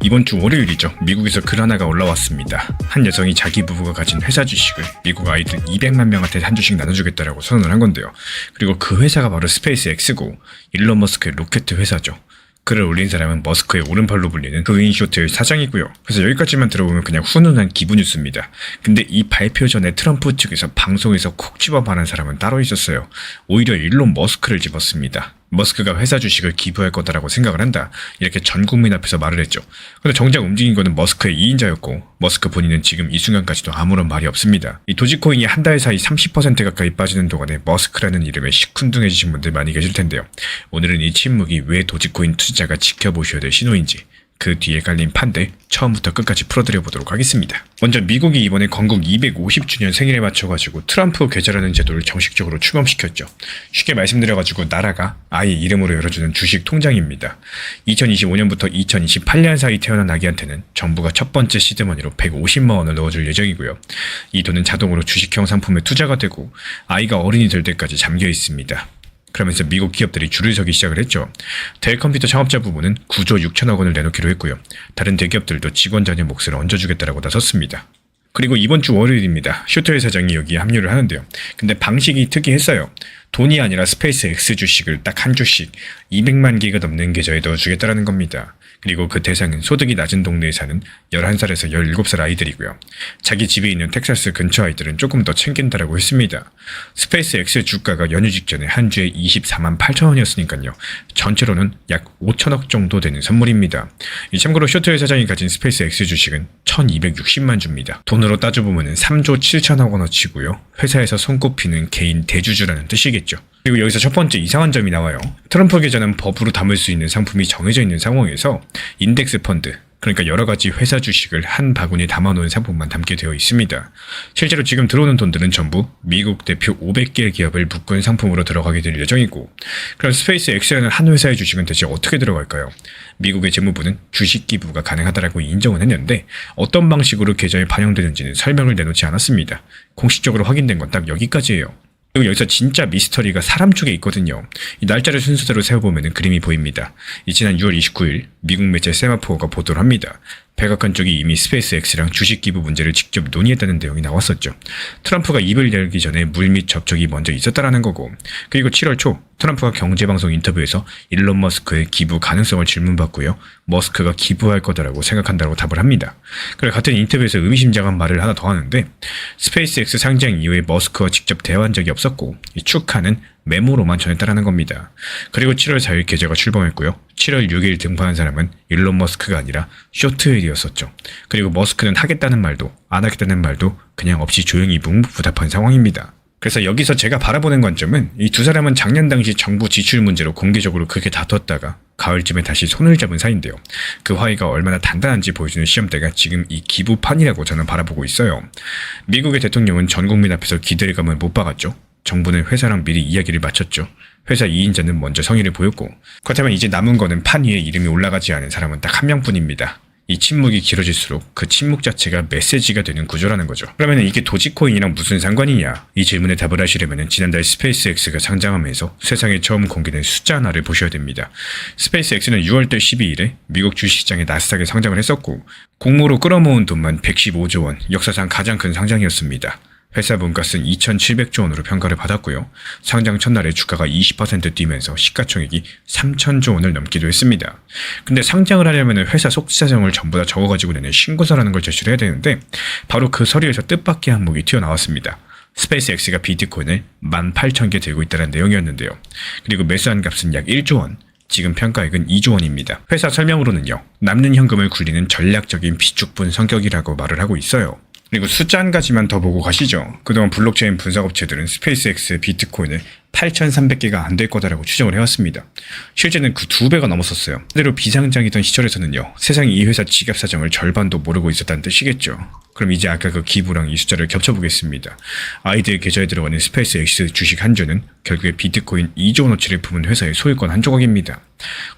이번 주 월요일이죠. 미국에서 글 하나가 올라왔습니다. 한 여성이 자기 부부가 가진 회사 주식을 미국 아이들 200만 명한테 한 주씩 나눠주겠다라고 선언을 한 건데요. 그리고 그 회사가 바로 스페이스 X고 일론 머스크의 로켓 회사죠. 글을 올린 사람은 머스크의 오른팔로 불리는 그윈쇼트의 사장이고요. 그래서 여기까지만 들어보면 그냥 훈훈한 기부 뉴스입니다. 근데 이 발표 전에 트럼프 측에서 방송에서 콕 집어 말한 사람은 따로 있었어요. 오히려 일론 머스크를 집었습니다. 머스크가 회사 주식을 기부할 거다라고 생각을 한다. 이렇게 전 국민 앞에서 말을 했죠. 근데 정작 움직인 거는 머스크의 2인자였고 머스크 본인은 지금 이 순간까지도 아무런 말이 없습니다. 이 도지코인이 한 달 사이 30% 가까이 빠지는 동안에 머스크라는 이름에 시큰둥해지신 분들 많이 계실 텐데요. 오늘은 이 침묵이 왜 도지코인 투자자가 지켜보셔야 될 신호인지 그 뒤에 깔린 판들 처음부터 끝까지 풀어드려 보도록 하겠습니다. 먼저 미국이 이번에 건국 250주년 생일에 맞춰가지고 트럼프 계좌라는 제도를 정식적으로 출범시켰죠. 쉽게 말씀드려가지고 나라가 아이 이름으로 열어주는 주식 통장입니다. 2025년부터 2028년 사이 태어난 아기한테는 정부가 첫 번째 시드머니로 150만 원을 넣어줄 예정이고요. 이 돈은 자동으로 주식형 상품에 투자가 되고 아이가 어른이 될 때까지 잠겨 있습니다. 그러면서 미국 기업들이 줄을 서기 시작을 했죠. 델 컴퓨터 창업자 부부는 9조 6천억 원을 내놓기로 했고요. 다른 대기업들도 직원 자녀 몫을 얹어주겠다라고 나섰습니다. 그리고 이번 주 월요일입니다. 쇼트웰 사장이 여기에 합류를 하는데요. 근데 방식이 특이했어요. 돈이 아니라 스페이스 X 주식을 딱 한 주씩 200만 개가 넘는 계좌에 넣어주겠다라는 겁니다. 그리고 그 대상은 소득이 낮은 동네에 사는 11살에서 17살 아이들이고요. 자기 집에 있는 텍사스 근처 아이들은 조금 더 챙긴다라고 했습니다. 스페이스 X 주가가 연휴 직전에 한 주에 24만 8천 원이었으니까요. 전체로는 약 5천억 정도 되는 선물입니다. 참고로 쇼트웰 사장이 가진 스페이스 X 주식은 1260만 주입니다. 돈으로 따져보면 3조 7천억 원어치고요. 회사에서 손꼽히는 개인 대주주라는 뜻이겠죠. 그리고 여기서 첫 번째 이상한 점이 나와요. 트럼프 계좌는 법으로 담을 수 있는 상품이 정해져 있는 상황에서 인덱스 펀드, 그러니까 여러 가지 회사 주식을 한 바구니에 담아놓은 상품만 담게 되어 있습니다. 실제로 지금 들어오는 돈들은 전부 미국 대표 500개 기업을 묶은 상품으로 들어가게 될 예정이고, 그럼 스페이스 X라는 한 회사의 주식은 대체 어떻게 들어갈까요? 미국의 재무부는 주식 기부가 가능하다라고 인정은 했는데 어떤 방식으로 계좌에 반영되는지는 설명을 내놓지 않았습니다. 공식적으로 확인된 건 딱 여기까지예요. 그리고 여기서 진짜 미스터리가 사람 쪽에 있거든요. 이 날짜를 순서대로 세워보면 그림이 보입니다. 지난 6월 29일 미국 매체 세마포어가 보도를 합니다. 백악관 쪽이 이미 스페이스 X랑 주식 기부 문제를 직접 논의했다는 내용이 나왔었죠. 트럼프가 입을 열기 전에 물밑 접촉이 먼저 있었다라는 거고, 그리고 7월 초 트럼프가 경제방송 인터뷰에서 일론 머스크의 기부 가능성을 질문받고요. 머스크가 기부할 거다라고 생각한다고 답을 합니다. 그리고 같은 인터뷰에서 의미심장한 말을 하나 더 하는데, 스페이스 X 상장 이후에 머스크와 직접 대화한 적이 없었고 이 축하는 메모로만 전했다라는 겁니다. 그리고 7월 4일 계좌가 출범했고요. 7월 6일 등판한 사람은 일론 머스크가 아니라 쇼트웰이었었죠. 그리고 머스크는 하겠다는 말도 안 하겠다는 말도 그냥 없이 조용히 묵묵부답한 상황입니다. 그래서 여기서 제가 바라보는 관점은 이 두 사람은 작년 당시 정부 지출 문제로 공개적으로 그렇게 다퉜다가 가을쯤에 다시 손을 잡은 사이인데요. 그 화해가 얼마나 단단한지 보여주는 시험대가 지금 이 기부판이라고 저는 바라보고 있어요. 미국의 대통령은 전 국민 앞에서 기대감을 못 박았죠. 정부는 회사랑 미리 이야기를 마쳤죠. 회사 2인자는 먼저 성의를 보였고, 그렇다면 이제 남은 거는 판 위에 이름이 올라가지 않은 사람은 딱 한 명뿐입니다. 이 침묵이 길어질수록 그 침묵 자체가 메시지가 되는 구조라는 거죠. 그러면 이게 도지코인이랑 무슨 상관이냐? 이 질문에 답을 하시려면 지난달 스페이스 X가 상장하면서 세상에 처음 공개된 숫자 하나를 보셔야 됩니다. 스페이스 X는 6월달 12일에 미국 주식시장에 나스닥에 상장을 했었고, 공모로 끌어모은 돈만 115조 원, 역사상 가장 큰 상장이었습니다. 회사 분가는 2,700조 원으로 평가를 받았고요. 상장 첫날에 주가가 20% 뛰면서 시가총액이 3,000조 원을 넘기도 했습니다. 근데 상장을 하려면 회사 속사정을 전부 다 적어가지고 내는 신고서라는 걸 제출해야 되는데 바로 그 서류에서 뜻밖의 항목이 튀어나왔습니다. 스페이스 X가 비트코인을 18,000개 들고 있다는 내용이었는데요. 그리고 매수한 값은 약 1조 원. 지금 평가액은 2조 원입니다. 회사 설명으로는요. 남는 현금을 굴리는 전략적인 비축분 성격이라고 말을 하고 있어요. 그리고 숫자 한 가지만 더 보고 가시죠. 그동안 블록체인 분석업체들은 스페이스 X 비트코인을 8,300개가 안 될 거다라고 추정을 해왔습니다. 실제는 그 2배가 넘었었어요. 그대로 비상장이던 시절에서는요. 세상이 이 회사 지갑 사정을 절반도 모르고 있었다는 뜻이겠죠. 그럼 이제 아까 그 기부랑 이 숫자를 겹쳐보겠습니다. 아이들 계좌에 들어가는 스페이스 X 주식 한 주는 결국에 비트코인 2조 원어치를 품은 회사의 소유권 한 조각입니다.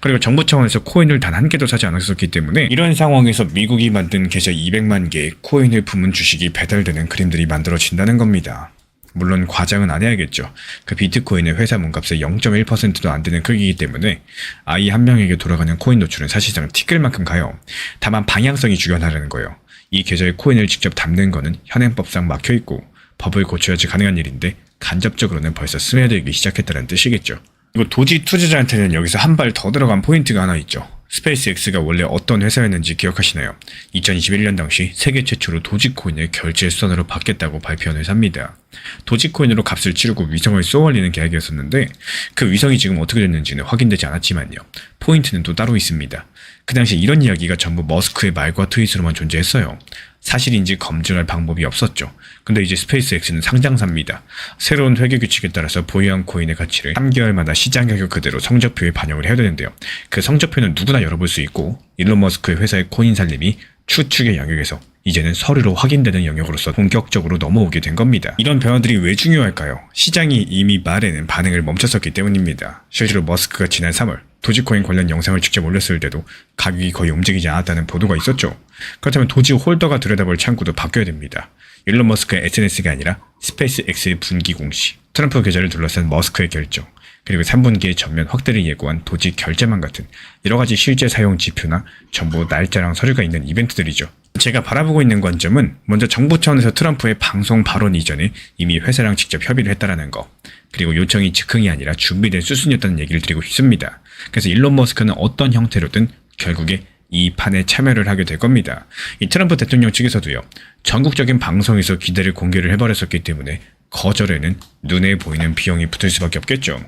그리고 정부 차원에서 코인을 단 한 개도 사지 않았었기 때문에 이런 상황에서 미국이 만든 계좌 200만 개의 코인을 품은 주식이 배달되는 그림들이 만들어진다는 겁니다. 물론 과장은 안 해야겠죠. 그 비트코인의 회사 몸값의 0.1%도 안 되는 크기이기 때문에 아이 한 명에게 돌아가는 코인 노출은 사실상 티끌만큼 가요. 다만 방향성이 중요하다는 거예요. 이 계좌에 코인을 직접 담는 거는 현행법상 막혀있고 법을 고쳐야지 가능한 일인데 간접적으로는 벌써 스며들기 시작했다는 뜻이겠죠. 그리고 도지 투자자한테는 여기서 한 발 더 들어간 포인트가 하나 있죠. 스페이스X가 원래 어떤 회사였는지 기억하시나요? 2021년 당시 세계 최초로 도지코인을 결제 수단으로 받겠다고 발표한 회사입니다. 도지코인으로 값을 치르고 위성을 쏘아올리는 계약이었었는데 그 위성이 지금 어떻게 됐는지는 확인되지 않았지만요. 포인트는 또 따로 있습니다. 그 당시 이런 이야기가 전부 머스크의 말과 트윗으로만 존재했어요. 사실인지 검증할 방법이 없었죠. 근데 이제 스페이스X는 상장사입니다. 새로운 회계 규칙에 따라서 보유한 코인의 가치를 3개월마다 시장 가격 그대로 성적표에 반영을 해야 되는데요. 그 성적표는 누구나 열어볼 수 있고 일론 머스크의 회사의 코인 살림이 추측의 영역에서 이제는 서류로 확인되는 영역으로서 본격적으로 넘어오게 된 겁니다. 이런 변화들이 왜 중요할까요? 시장이 이미 말에는 반응을 멈췄었기 때문입니다. 실제로 머스크가 지난 3월 도지코인 관련 영상을 직접 올렸을 때도 가격이 거의 움직이지 않았다는 보도가 있었죠. 그렇다면 도지 홀더가 들여다볼 창구도 바뀌어야 됩니다. 일론 머스크의 SNS가 아니라 스페이스X의 분기 공시, 트럼프 계좌를 둘러싼 머스크의 결정, 그리고 3분기의 전면 확대를 예고한 도지 결제망 같은 여러가지 실제 사용 지표나 정보 날짜랑 서류가 있는 이벤트들이죠. 제가 바라보고 있는 관점은 먼저 정부 차원에서 트럼프의 방송 발언 이전에 이미 회사랑 직접 협의를 했다라는 거, 그리고 요청이 즉흥이 아니라 준비된 수순이었다는 얘기를 드리고 싶습니다. 그래서 일론 머스크는 어떤 형태로든 결국에 이 판에 참여를 하게 될 겁니다. 이 트럼프 대통령 측에서도요, 전국적인 방송에서 기대를 공개를 해버렸었기 때문에 거절에는 눈에 보이는 비용이 붙을 수밖에 없겠죠.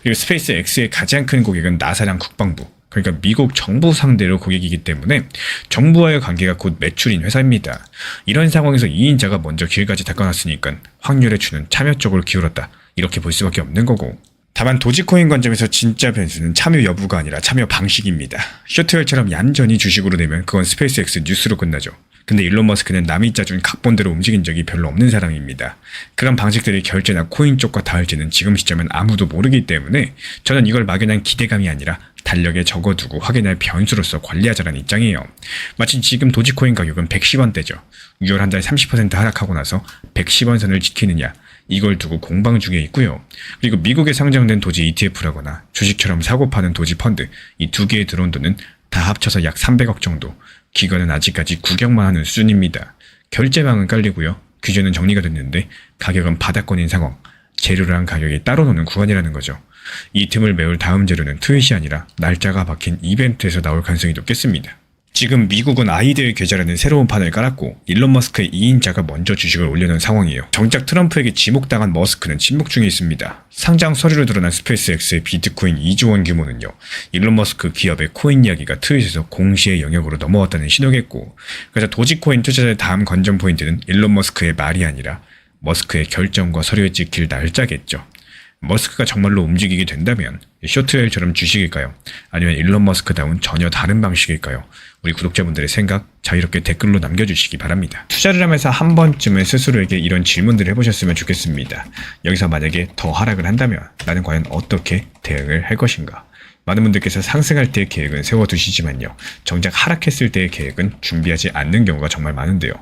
그리고 스페이스X의 가장 큰 고객은 나사랑 국방부, 그러니까 미국 정부 상대로 고객이기 때문에 정부와의 관계가 곧 매출인 회사입니다. 이런 상황에서 2인자가 먼저 길까지 닦아놨으니까 확률에 주는 참여 쪽으로 기울었다, 이렇게 볼 수밖에 없는 거고, 다만 도지코인 관점에서 진짜 변수는 참여 여부가 아니라 참여 방식입니다. 쇼트웰처럼 얌전히 주식으로 내면 그건 스페이스X 뉴스로 끝나죠. 근데 일론 머스크는 남이 짜준 각본대로 움직인 적이 별로 없는 사람입니다. 그런 방식들이 결제나 코인 쪽과 닿을지는 지금 시점은 아무도 모르기 때문에 저는 이걸 막연한 기대감이 아니라 달력에 적어두고 확인할 변수로서 관리하자는 입장이에요. 마치 지금 도지코인 가격은 110원대죠. 6월 한 달 30% 하락하고 나서 110원 선을 지키느냐, 이걸 두고 공방 중에 있고요. 그리고 미국에 상장된 도지 ETF라거나 주식처럼 사고 파는 도지 펀드, 이 두 개의 들어온 돈은 다 합쳐서 약 300억 정도, 기관은 아직까지 구경만 하는 수준입니다. 결제망은 깔리고요. 규제는 정리가 됐는데 가격은 바닥권인 상황, 재료랑 가격이 따로 노는 구간이라는 거죠. 이 틈을 메울 다음 재료는 트윗이 아니라 날짜가 박힌 이벤트에서 나올 가능성이 높겠습니다. 지금 미국은 아이들 계좌라는 새로운 판을 깔았고 일론 머스크의 2인자가 먼저 주식을 올려놓은 상황이에요. 정작 트럼프에게 지목당한 머스크는 침묵 중에 있습니다. 상장 서류로 드러난 스페이스X의 비트코인 2조 원 규모는요, 일론 머스크 기업의 코인 이야기가 트윗에서 공시의 영역으로 넘어왔다는 신호겠고, 그래서 도지코인 투자자의 다음 관전 포인트는 일론 머스크의 말이 아니라 머스크의 결정과 서류에 찍힐 날짜겠죠. 머스크가 정말로 움직이게 된다면 쇼트웰처럼 주식일까요? 아니면 일론 머스크다운 전혀 다른 방식일까요? 우리 구독자분들의 생각 자유롭게 댓글로 남겨주시기 바랍니다. 투자를 하면서 한 번쯤은 스스로에게 이런 질문들을 해보셨으면 좋겠습니다. 여기서 만약에 더 하락을 한다면 나는 과연 어떻게 대응을 할 것인가? 많은 분들께서 상승할 때의 계획은 세워두시지만요, 정작 하락했을 때의 계획은 준비하지 않는 경우가 정말 많은데요.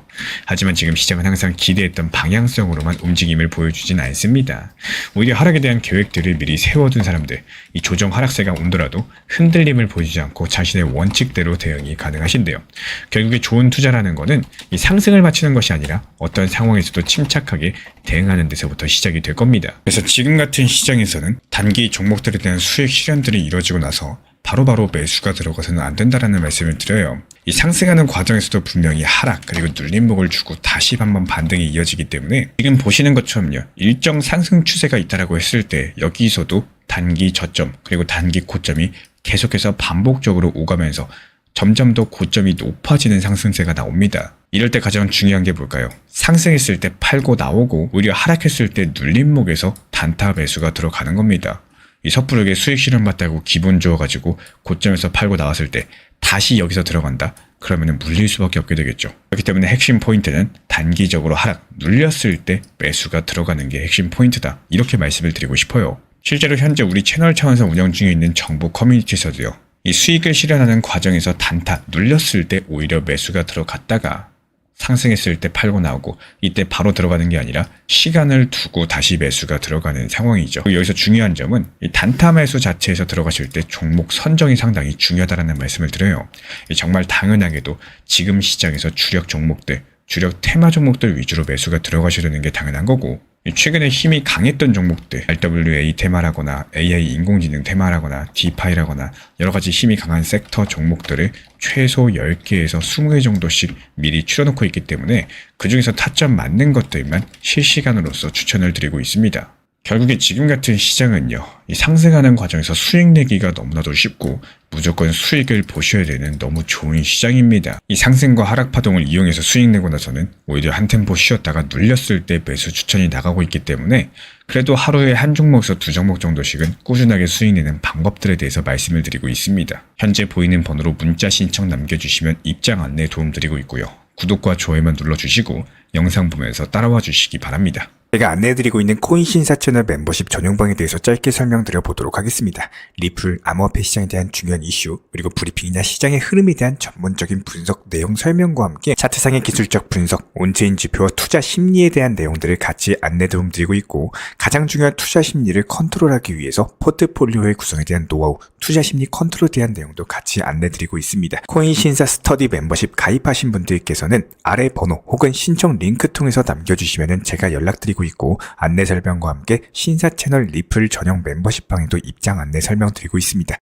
하지만 지금 시장은 항상 기대했던 방향성으로만 움직임을 보여주진 않습니다. 오히려 하락에 대한 계획들을 미리 세워둔 사람들, 이 조정 하락세가 온더라도 흔들림을 보이지 않고 자신의 원칙대로 대응이 가능하신데요. 결국에 좋은 투자라는 거는 이 상승을 맞추는 것이 아니라 어떤 상황에서도 침착하게 대응하는 데서부터 시작이 될 겁니다. 그래서 지금 같은 시장에서는 단기 종목들에 대한 수익 실현들이 이루어지고 나서 바로바로 매수가 들어가서는 안 된다라는 말씀을 드려요. 이 상승하는 과정에서도 분명히 하락 그리고 눌림목을 주고 다시 한번 반등이 이어지기 때문에 지금 보시는 것처럼요, 일정 상승 추세가 있다라고 했을 때 여기서도 단기 저점 그리고 단기 고점이 계속해서 반복적으로 오가면서 점점 더 고점이 높아지는 상승세가 나옵니다. 이럴 때 가장 중요한 게 뭘까요? 상승했을 때 팔고 나오고 오히려 하락했을 때 눌림목에서 단타 매수가 들어가는 겁니다. 이 섣부르게 수익 실현받다고 기분 좋아가지고 고점에서 팔고 나왔을 때 다시 여기서 들어간다? 그러면 물릴 수밖에 없게 되겠죠. 그렇기 때문에 핵심 포인트는 단기적으로 하락, 눌렸을 때 매수가 들어가는 게 핵심 포인트다, 이렇게 말씀을 드리고 싶어요. 실제로 현재 우리 채널 차원에서 운영 중에 있는 정보 커뮤니티에서도요, 이 수익을 실현하는 과정에서 단타, 눌렸을 때 오히려 매수가 들어갔다가 상승했을 때 팔고 나오고 이때 바로 들어가는 게 아니라 시간을 두고 다시 매수가 들어가는 상황이죠. 여기서 중요한 점은 이 단타 매수 자체에서 들어가실 때 종목 선정이 상당히 중요하다는 말씀을 드려요. 정말 당연하게도 지금 시장에서 주력 종목들, 주력 테마 종목들 위주로 매수가 들어가셔야 되는 게 당연한 거고, 최근에 힘이 강했던 종목들, RWA 테마라거나 AI 인공지능 테마라거나 디파이라거나 여러 가지 힘이 강한 섹터 종목들을 최소 10개에서 20개 정도씩 미리 추려놓고 있기 때문에 그 중에서 타점 맞는 것들만 실시간으로서 추천을 드리고 있습니다. 결국에 지금 같은 시장은요, 이 상승하는 과정에서 수익 내기가 너무나도 쉽고 무조건 수익을 보셔야 되는 너무 좋은 시장입니다. 이 상승과 하락 파동을 이용해서 수익 내고 나서는 오히려 한 템포 쉬었다가 눌렸을 때 매수 추천이 나가고 있기 때문에 그래도 하루에 한 종목에서 두 종목 정도씩은 꾸준하게 수익 내는 방법들에 대해서 말씀을 드리고 있습니다. 현재 보이는 번호로 문자 신청 남겨주시면 입장 안내 도움드리고 있고요. 구독과 좋아요만 눌러주시고 영상 보면서 따라와 주시기 바랍니다. 제가 안내해드리고 있는 코인 신사 채널 멤버십 전용방에 대해서 짧게 설명드려 보도록 하겠습니다. 리플, 암호화폐 시장에 대한 중요한 이슈, 그리고 브리핑이나 시장의 흐름에 대한 전문적인 분석 내용 설명과 함께 차트상의 기술적 분석, 온체인 지표와 투자 심리에 대한 내용들을 같이 안내 도움드리고 있고, 가장 중요한 투자 심리를 컨트롤하기 위해서 포트폴리오의 구성에 대한 노하우, 투자 심리 컨트롤에 대한 내용도 같이 안내드리고 있습니다. 코인 신사 스터디 멤버십 가입하신 분들께서는 아래 번호 혹은 신청 링크 통해서 남겨주시면 제가 연락드리고 있고, 안내 설명과 함께 신사 채널 리플 전용 멤버십 방에도 입장 안내 설명드리고 있습니다.